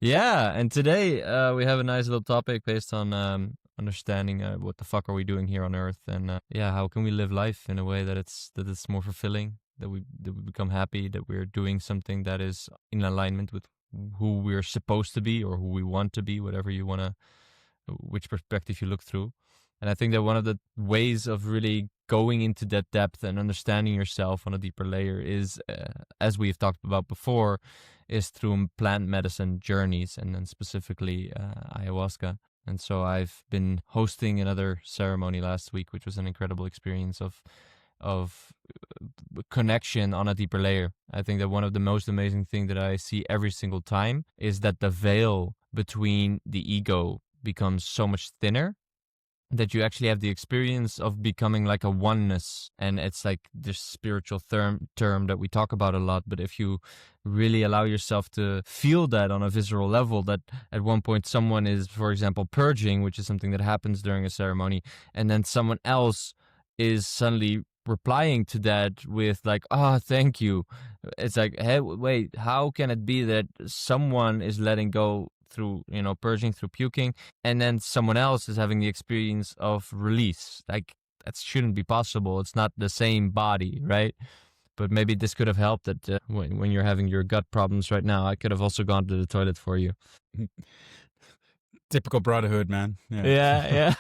Yeah, and today we have a nice little topic based on understanding what the fuck are we doing here on Earth, and yeah, how can we live life in a way that it's more fulfilling, that we become happy, that we're doing something that is in alignment with who we're supposed to be or who we want to be, whatever you wanna, which perspective you look through. And I think that one of the ways of really going into that depth and understanding yourself on a deeper layer is, as we've talked about before, is through plant medicine journeys, and then specifically ayahuasca. And so I've been hosting another ceremony last week, which was an incredible experience of connection on a deeper layer. I think that one of the most amazing things that I see every single time is that the veil between the ego becomes so much thinner, that you actually have the experience of becoming like a oneness. And it's like this spiritual term that we talk about a lot, but if you really allow yourself to feel that on a visceral level, that at one point someone is, for example, purging, which is something that happens during a ceremony, and then someone else is suddenly replying to that with like, oh, thank you. It's like, hey, wait, how can it be that someone is letting go through, purging, through puking, and then someone else is having the experience of release? Like, that shouldn't be possible. It's not the same body, right? But maybe this could have helped that when you're having your gut problems right now, I could have also gone to the toilet for you. Typical brotherhood, man. Yeah.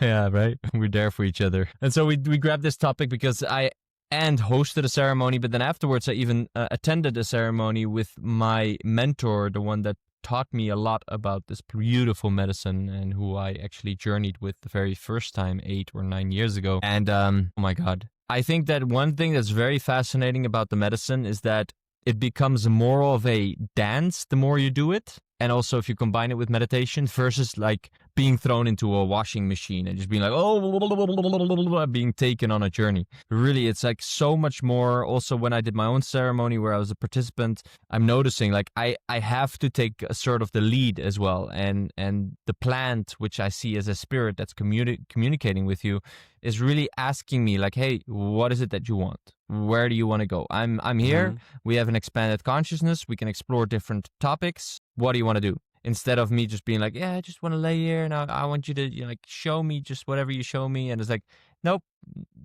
Yeah, right. We're there for each other. And so we grabbed this topic because I hosted a ceremony, but then afterwards I even attended a ceremony with my mentor, the one that taught me a lot about this beautiful medicine and who I actually journeyed with the very first time 8 or 9 years ago. And oh my God. I think that one thing that's very fascinating about the medicine is that it becomes more of a dance the more you do it. And also if you combine it with meditation versus like being thrown into a washing machine and just being like, oh, being taken on a journey. Really, it's like so much more. Also, when I did my own ceremony where I was a participant, I'm noticing like I have to take a sort of the lead as well. And the plant, which I see as a spirit that's communicating with you, is really asking me like, hey, what is it that you want? Where do you want to go? I'm here. Mm-hmm. We have an expanded consciousness. We can explore different topics. What do you want to do? Instead of me just being like, yeah, I just want to lay here and I want you to like show me just whatever you show me. And it's like, nope,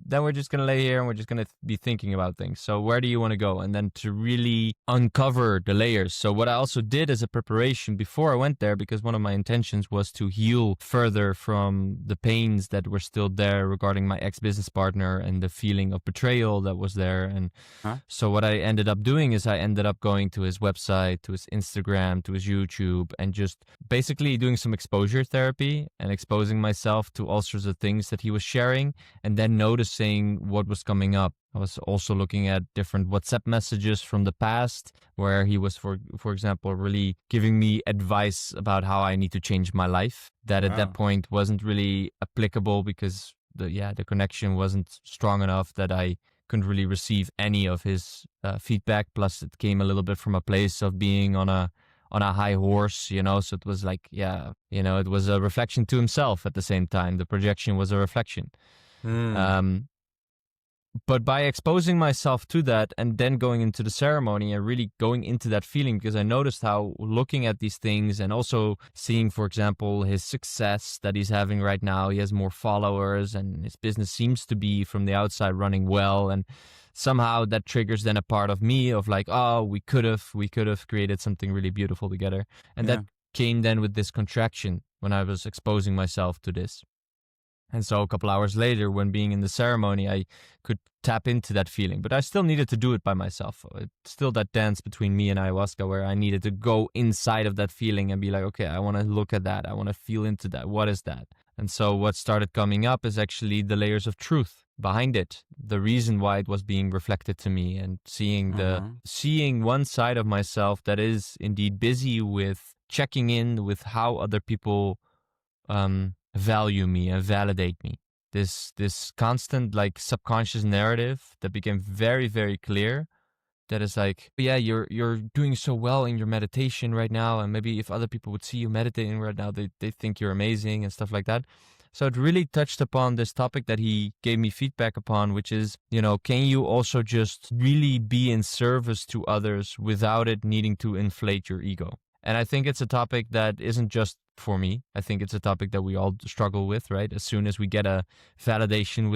then we're just going to lay here and we're just going to be thinking about things. So where do you want to go? And then to really uncover the layers. So what I also did as a preparation before I went there, because one of my intentions was to heal further from the pains that were still there regarding my ex-business partner and the feeling of betrayal that was there. And so what I ended up doing is I ended up going to his website, to his Instagram, to his YouTube, and just basically doing some exposure therapy and exposing myself to all sorts of things that he was sharing, and then noticing what was coming up. I was also looking at different WhatsApp messages from the past where he was, for example, really giving me advice about how I need to change my life. That at that point wasn't really applicable because the connection wasn't strong enough that I couldn't really receive any of his feedback. Plus, it came a little bit from a place of being on a high horse, so it was like, it was a reflection to himself at the same time. The projection was a reflection. But by exposing myself to that and then going into the ceremony and really going into that feeling, because I noticed how looking at these things and also seeing, for example, his success that he's having right now, he has more followers and his business seems to be from the outside running well. And somehow that triggers then a part of me of like, oh, we could have created something really beautiful together. And that came then with this contraction when I was exposing myself to this. And so a couple hours later, when being in the ceremony, I could tap into that feeling. But I still needed to do it by myself. It's still that dance between me and ayahuasca where I needed to go inside of that feeling and be like, okay, I want to look at that. I want to feel into that. What is that? And so what started coming up is actually the layers of truth behind it. The reason why it was being reflected to me, and seeing one side of myself that is indeed busy with checking in with how other people value me and validate me. This constant like subconscious narrative that became very, very clear, that is like, yeah, you're doing so well in your meditation right now, and maybe if other people would see you meditating right now, they think you're amazing and stuff like that. So it really touched upon this topic that he gave me feedback upon, which is, can you also just really be in service to others without it needing to inflate your ego? And I think it's a topic that isn't just for me. I think it's a topic that we all struggle with, right? As soon as we get a validation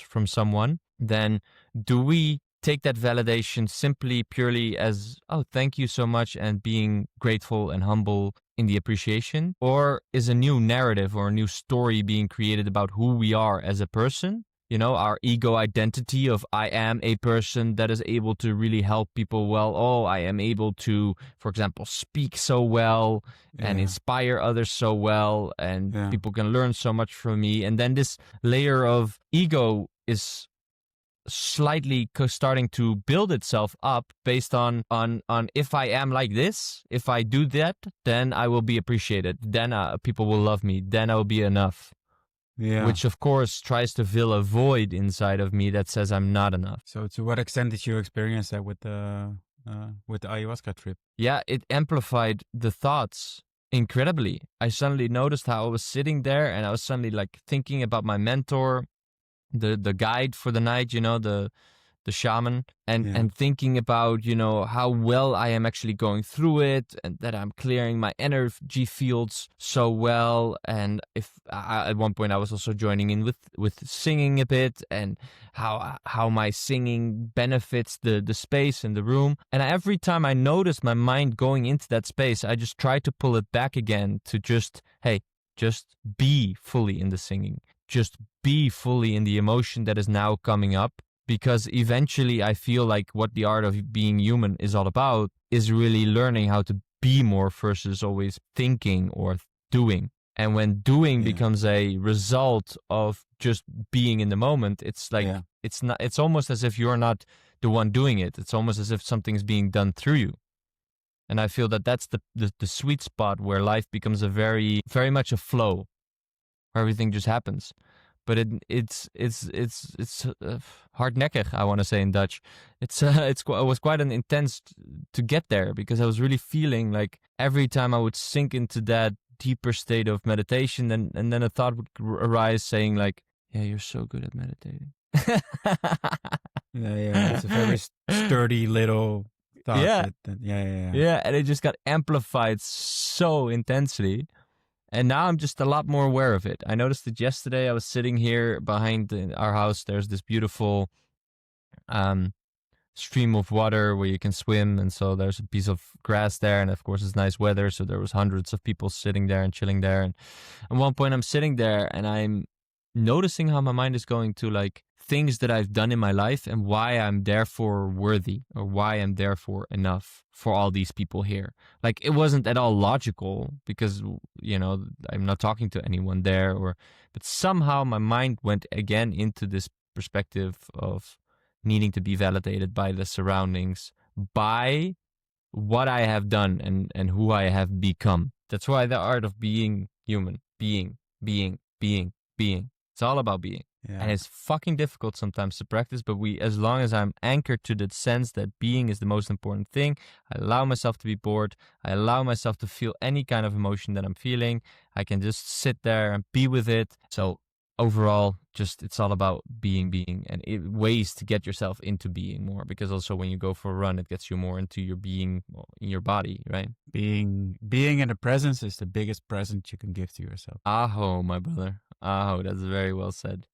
from someone, then do we take that validation simply purely as, oh, thank you so much, and being grateful and humble in the appreciation? Or is a new narrative or a new story being created about who we are as a person? You know, our ego identity of I am a person that is able to really help people well. Oh, I am able to, for example, speak so well and inspire others so well, and people can learn so much from me. And then this layer of ego is slightly starting to build itself up based on if I am like this, if I do that, then I will be appreciated, then people will love me, then I will be enough. Which of course tries to fill a void inside of me that says I'm not enough. So to what extent did you experience that with the ayahuasca trip? Yeah, it amplified the thoughts incredibly. I suddenly noticed how I was sitting there and I was suddenly like thinking about my mentor, the guide for the night, you know, the shaman, and thinking about, you know, how well I am actually going through it, and that I'm clearing my energy fields so well. And if at one point I was also joining in with singing a bit, and how my singing benefits the space in the room. And every time I noticed my mind going into that space, I just try to pull it back again to just, hey, just be fully in the singing, just be fully in the emotion that is now coming up. Because eventually I feel like what the art of being human is all about is really learning how to be more versus always thinking or doing. And when doing becomes a result of just being in the moment, it's like, it's almost as if you're not the one doing it. It's almost as if something's being done through you. And I feel that that's the sweet spot where life becomes a very, very much a flow, where everything just happens. But it's hardnekkig, I want to say in Dutch. It was quite an intense to get there, because I was really feeling like every time I would sink into that deeper state of meditation, and then a thought would arise saying like, yeah, you're so good at meditating. It's a very sturdy little thought. Yeah, and it just got amplified so intensely. And now I'm just a lot more aware of it. I noticed it yesterday. I was sitting here behind our house. There's this beautiful stream of water where you can swim. And so there's a piece of grass there. And of course, it's nice weather. So there was hundreds of people sitting there and chilling there. And at one point I'm sitting there and I'm noticing how my mind is going to like things that I've done in my life and why I'm therefore worthy, or why I'm therefore enough for all these people here. Like, it wasn't at all logical, because, you know, I'm not talking to anyone there, but somehow my mind went again into this perspective of needing to be validated by the surroundings, by what I have done and who I have become. That's why the art of being human, being. It's all about being. And it's fucking difficult sometimes to practice, but as long as I'm anchored to the sense that being is the most important thing, I allow myself to be bored, I allow myself to feel any kind of emotion that I'm feeling, I can just sit there and be with it. So overall, just it's all about being, and ways to get yourself into being more, because also when you go for a run, it gets you more into your being in your body, right? Being in the presence is the biggest present you can give to yourself. Aho, my brother. Aho, that's very well said.